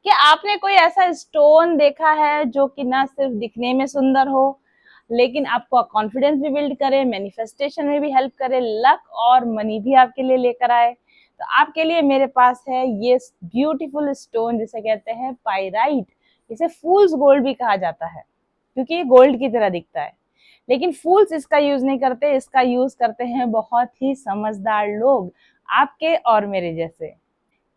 क्या आपने कोई ऐसा स्टोन देखा है जो कि ना सिर्फ दिखने में सुंदर हो, लेकिन आपको कॉन्फिडेंस भी बिल्ड करे, मैनिफेस्टेशन में भी हेल्प करे, लक और मनी भी आपके लिए लेकर आए? तो आपके लिए मेरे पास है ये ब्यूटीफुल स्टोन, जिसे कहते हैं पाइराइट। इसे फूल्स गोल्ड भी कहा जाता है क्योंकि ये गोल्ड की तरह दिखता है। लेकिन फूल्स इसका यूज नहीं करते, इसका यूज करते हैं बहुत ही समझदार लोग, आपके और मेरे जैसे।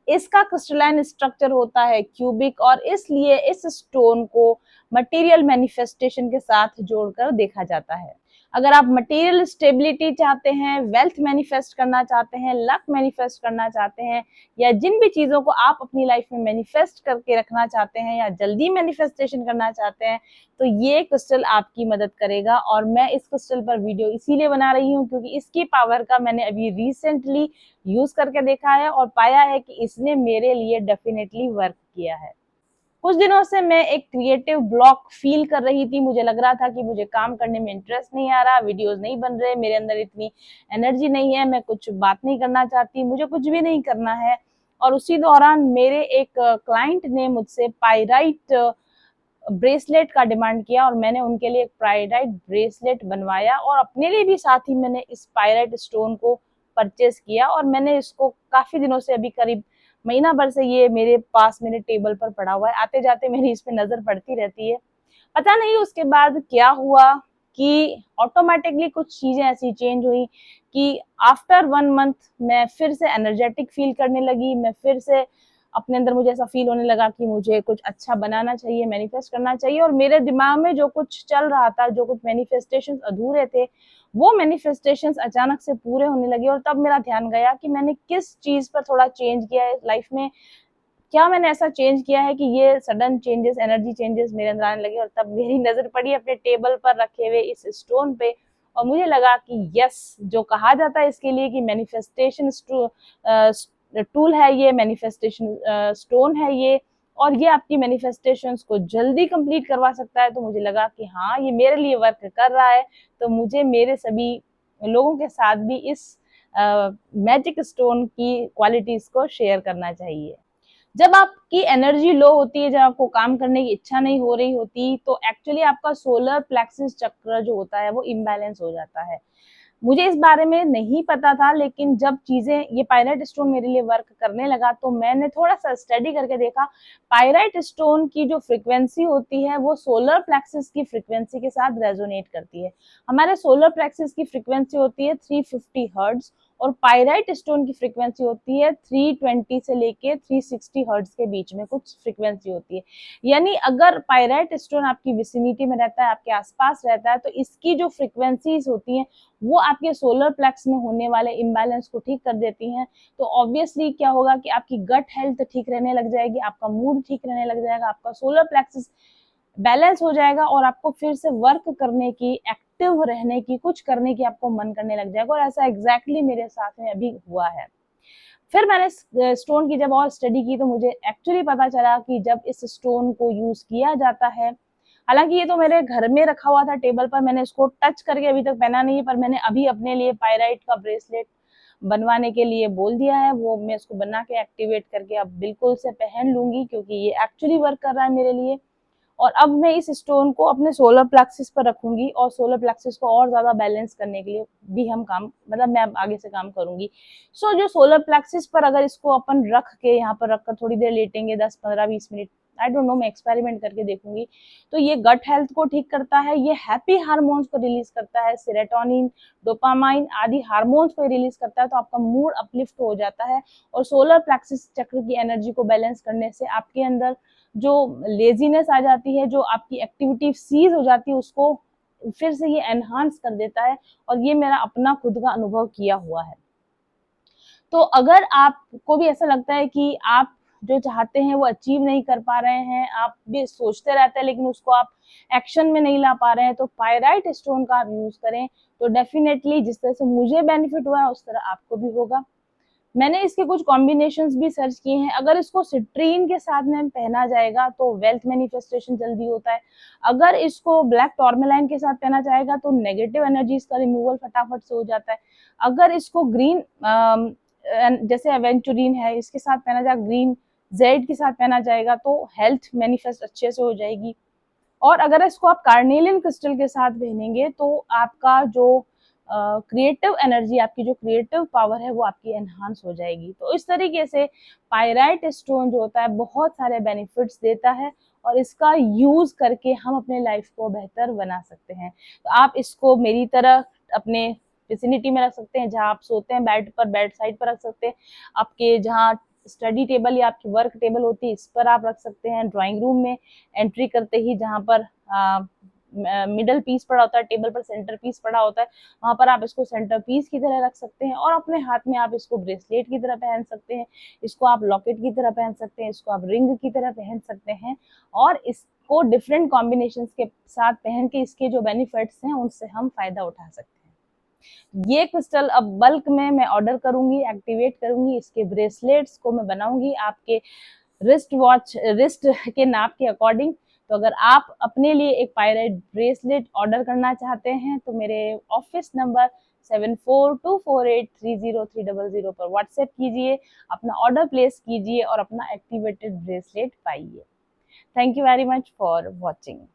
इसका क्रिस्टलाइन स्ट्रक्चर होता है क्यूबिक, और इसलिए इस स्टोन को मटेरियल मैनिफेस्टेशन के साथ जोड़कर देखा जाता है। अगर आप मटेरियल स्टेबिलिटी चाहते हैं, वेल्थ मैनिफेस्ट करना चाहते हैं, लक मैनिफेस्ट करना चाहते हैं, या जिन भी चीजों को आप अपनी लाइफ में मैनिफेस्ट करके रखना चाहते हैं या जल्दी मैनिफेस्टेशन करना चाहते हैं, तो ये क्रिस्टल आपकी मदद करेगा। और मैं इस क्रिस्टल पर वीडियो इसीलिए बना रही हूँ क्योंकि इसकी पावर का मैंने अभी रिसेंटली यूज करके देखा है और पाया है कि इसने मेरे लिए डेफिनेटली वर्क किया है। कुछ दिनों से मैं एक क्रिएटिव ब्लॉक फील कर रही थी। मुझे लग रहा था कि मुझे काम करने में इंटरेस्ट नहीं आ रहा, वीडियोस नहीं बन रहे, मेरे अंदर इतनी एनर्जी नहीं है, मैं कुछ बात नहीं करना चाहती, मुझे कुछ भी नहीं करना है। और उसी दौरान मेरे एक क्लाइंट ने मुझसे पाइराइट ब्रेसलेट का डिमांड किया और मैंने उनके लिए एक पाइराइट ब्रेसलेट बनवाया, और अपने लिए भी साथ ही मैंने इस पाइराइट स्टोन को परचेज किया। और मैंने इसको काफी दिनों से, अभी करीब महीना भर से ये मेरे पास मेरे टेबल पर पड़ा हुआ है। आते जाते मेरी इस पे नजर पड़ती रहती है। पता नहीं उसके बाद क्या हुआ कि ऑटोमेटिकली कुछ चीजें ऐसी चेंज हुई कि आफ्टर 1 मंथ मैं फिर से एनर्जेटिक फील करने लगी। मैं फिर से अपने अंदर, मुझे ऐसा फील होने लगा कि मुझे कुछ अच्छा बनाना चाहिए, मैनिफेस्ट करना चाहिए। और मेरे दिमाग में जो कुछ चल रहा था, जो कुछ मैनिफेस्टेशंस अधूरे थे, वो मैनिफेस्टेशंस अचानक से पूरे होने लगे। और तब मेरा ध्यान गया कि मैंने किस चीज पर थोड़ा चेंज किया है लाइफ में। क्या मैंने ऐसा चेंज किया है कि ये सडन चेंजेस, एनर्जी चेंजेस मेरे अंदर आने लगे। और तब मेरी नजर पड़ी अपने टेबल पर रखे हुए इस स्टोन पे, और मुझे लगा कि यस, जो कहा जाता है इसके लिए कि मैनिफेस्टेशन टूल है ये, मैनिफेस्टेशन स्टोन है ये, और ये आपकी मैनिफेस्टेशंस को जल्दी कंप्लीट करवा सकता है। तो मुझे लगा कि हाँ, ये मेरे लिए वर्क कर रहा है, तो मुझे मेरे सभी लोगों के साथ भी इस मैजिक स्टोन की क्वालिटीज को शेयर करना चाहिए। जब आपकी एनर्जी लो होती है, जब आपको काम करने की इच्छा नहीं हो रही होती, तो एक्चुअली आपका सोलर प्लेक्सिस चक्र जो होता है वो इम्बैलेंस हो जाता है। मुझे इस बारे में नहीं पता था, लेकिन जब चीजें, ये पायराइट स्टोन मेरे लिए वर्क करने लगा तो मैंने थोड़ा सा स्टडी करके देखा। पायराइट स्टोन की जो फ्रीक्वेंसी होती है वो सोलर प्लेक्सिस की फ्रीक्वेंसी के साथ रेजोनेट करती है। हमारे सोलर प्लेक्सिस की फ्रीक्वेंसी होती है 350 हर्ट्ज, और पायराइट स्टोन की फ्रीक्वेंसी होती है 320 से लेके 360 हर्ट्ज के बीच में कुछ फ्रीक्वेंसी होती है। यानी अगर पायराइट स्टोन आपकी विसिनिटी में रहता है, आपके आसपास रहता है, तो इसकी जो फ्रीक्वेंसीज होती हैं वो आपके सोलर प्लेक्स में होने वाले इम्बैलेंस को ठीक कर देती हैं। तो ऑब्वियसली क्या होगा कि आपकी गट हेल्थ ठीक रहने लग जाएगी, आपका मूड ठीक रहने लग जाएगा, आपका सोलर प्लेक्स बैलेंस हो जाएगा, और आपको फिर से वर्क करने की, एक्टिव रहने की, कुछ करने की आपको मन करने लग जाएगा। और ऐसा एग्जैक्टली मेरे साथ में अभी हुआ है। फिर मैंने स्टोन की जब और स्टडी की तो मुझे एक्चुअली पता चला कि जब इस स्टोन को यूज किया जाता है, हालांकि ये तो मेरे घर में रखा हुआ था टेबल पर, मैंने इसको टच करके अभी तक पहना नहीं है, पर मैंने अभी अपने लिए पायराइट का ब्रेसलेट बनवाने के लिए बोल दिया है। वो मैं इसको बना के एक्टिवेट करके अब बिल्कुल से पहन लूंगी, क्योंकि ये एक्चुअली वर्क कर रहा है मेरे लिए। और अब मैं इस स्टोन को अपने सोलर प्लेक्सिस पर रखूंगी, और सोलर प्लेक्सिस को और ज्यादा बैलेंस करने के लिए भी हम काम, मतलब मैं आगे से काम करूंगी। जो सोलर प्लेक्सिस पर अगर इसको अपन रख के, यहाँ पर रखकर थोड़ी देर लेटेंगे, 10 15 20 मिनट, आई डोंट नो, मैं एक्सपेरिमेंट करके देखूंगी, तो ये गट हेल्थ को ठीक करता है, ये हैप्पी हार्मोन्स को रिलीज करता है, सेरोटोनिन, डोपामाइन आदि हार्मोन्स को रिलीज करता है, तो आपका मूड अपलिफ्ट हो जाता है। और सोलर प्लेक्सिस चक्र की एनर्जी को बैलेंस करने से आपके अंदर जो लेजीनेस आ जाती है, जो आपकी एक्टिविटी सीज हो जाती है, उसको फिर से ये एनहांस कर देता है। और ये मेरा अपना खुद का अनुभव किया हुआ है। तो अगर आपको भी ऐसा लगता है कि आप जो चाहते हैं वो अचीव नहीं कर पा रहे हैं, आप भी सोचते रहते हैं लेकिन उसको आप एक्शन में नहीं ला पा रहे हैं, तो पायराइट स्टोन का आप यूज करें। तो डेफिनेटली जिस तरह से मुझे बेनिफिट हुआ है उस तरह आपको भी होगा। मैंने इसके कुछ कॉम्बिनेशंस भी सर्च किए हैं। अगर इसको सिट्रीन के साथ में पहना जाएगा तो वेल्थ मैनिफेस्टेशन जल्दी होता है। अगर इसको ब्लैक टॉर्मेलाइन के साथ पहना जाएगा तो नेगेटिव एनर्जीज का रिमूवल फटाफट से हो जाता है। अगर इसको ग्रीन, जैसे एवेंचुरिन है, इसके साथ पहना जाए, ग्रीन जेड के साथ पहना जाएगा तो हेल्थ मैनिफेस्ट अच्छे से हो जाएगी। और अगर इसको आप कार्नेलियन क्रिस्टल के साथ पहनेंगे तो आपका जो क्रिएटिव एनर्जी, आपकी जो क्रिएटिव पावर है वो आपकी एनहांस हो जाएगी। तो इस तरीके से पायराइट स्टोन जो होता है बहुत सारे बेनिफिट्स देता है और इसका यूज करके हम अपने लाइफ को बेहतर बना सकते हैं। तो आप इसको मेरी तरह अपने विसिनिटी में रख सकते हैं, जहाँ आप सोते हैं बेड पर, बेड साइड पर रख सकते हैं, आपके जहाँ स्टडी टेबल या आपकी वर्क टेबल होती है इस पर आप रख सकते हैं, ड्राइंग रूम में एंट्री करते ही जहाँ पर मिडल पीस पड़ा होता है, टेबल पर सेंटर पीस पड़ा होता है, वहां पर आप इसको सेंटर पीस की तरह रख सकते हैं। और अपने हाथ में आप इसको ब्रेसलेट की तरह पहन सकते हैं, इसको आप लॉकेट की तरह पहन सकते हैं, इसको आप रिंग की तरह पहन सकते हैं और इसको डिफरेंट कॉम्बिनेशंस के साथ पहन के इसके जो बेनिफिट्स हैं उनसे हम फायदा उठा सकते हैं। ये क्रिस्टल अब बल्क में मैं ऑर्डर करूंगी, एक्टिवेट करूंगी, इसके ब्रेसलेट्स को मैं बनाऊंगी आपके रिस्ट के नाप के अकॉर्डिंग। तो अगर आप अपने लिए एक पायराइट ब्रेसलेट ऑर्डर करना चाहते हैं तो मेरे ऑफिस नंबर 7424830300 पर व्हाट्सएप कीजिए, अपना ऑर्डर प्लेस कीजिए और अपना एक्टिवेटेड ब्रेसलेट पाइए। Thank you very much for watching.